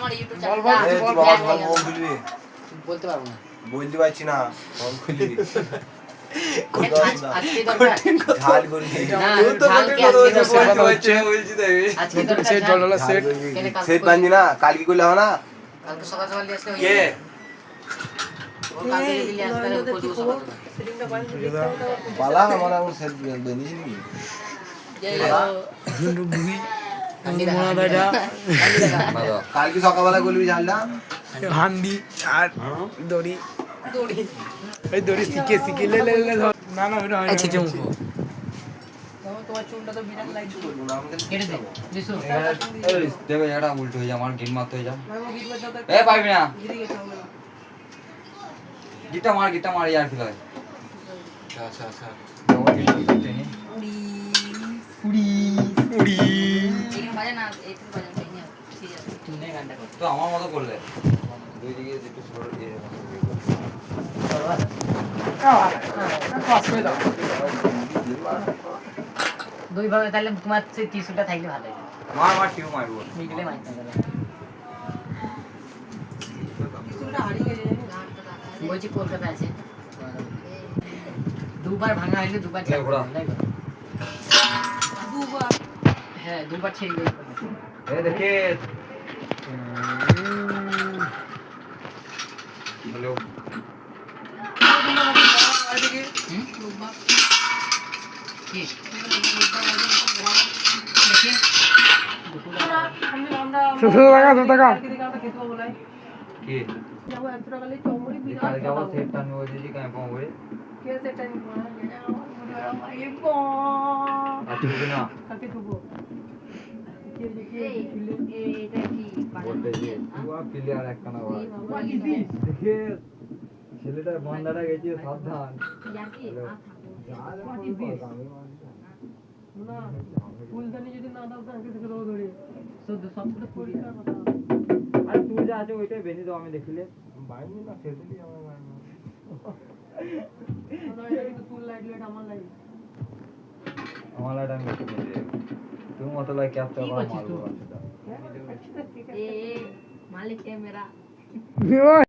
আমার YouTube channel বলতে পারবো না, বলতে পারছি না, ফোন খুলি আজকে দরকার ঝাল করি না, ঝাল কি আজকে দরকার set dollar set set bungee না, কাল কি করলে হবে না? কালকে সকাল সকাল দিয়ে আসলে হয়ে কে ও কালকে যদি নিয়ে আসলে উপর দিয়ে সকাল পালা আমার আমার সেট বানিয়েছি নাকি? ঝুন্ডু বুগি সকাল মোনা দাদা কাল কি সকালবেলা করবি ঝালটা? হান্ডি আর দড়ি এই দড়ি শিখে শিখে লে লে লে ধর না না ওটা হয় না তোমার চুলটা তো বিরাট লাইট কেটে দে দিছো এই দেবে এটা উল্টো হয়ে যা, আমার গিট মারতে হয়ে যা। এ পারবি না, গিটা মার ইয়ার ফিলাই। আচ্ছা আচ্ছা উড়ি এখানে বাজে না, এইটুকু বাজে না, এই নিয়ে ঠিক আছে তুমি গানটা কর তো আমার মতো করলে দুই দিকে একটু সরো দিয়ে দুই ভাবে তাহলে তোমার সেই টিস্যুটা থাকলে ভালো হয়, মার টিউ মারবো। মিগলে মাইতে গেলে বলছি কলকাতা আছে দুবার ভাঙা হইলে দুবার এই ঘোড়া। হ্যাঁ দুবার ছেড়ে দেয় এ দেখে হ্যালো কি সুসু টাকা কি কালকে আবার সেট টান হয়ে যাচ্ছে কাই পাবো রে আচ্ছা না বলতে যে তুয়া প্লেয়ার একটা না ভাই দেখে ছেলেটার বন্দাটা গেছে সাবধান। ফুলদানি যদি না দাও তাকে থেকে রোদ ধরে শুধু সবগুলো পরিষ্কার কথা আর তুই যা আছে ওইটাই বেশি দাও, আমি দেখিলে বাইনি না সেদিনই আমার বাইনি না এটা কিন্তু ফুল লাইট লাইট আমার লাইট আমার লাইট আমি বেশি দিই তুমি মত লাইট ক্যাপচার করা মারবো। ए मालिक है मेरा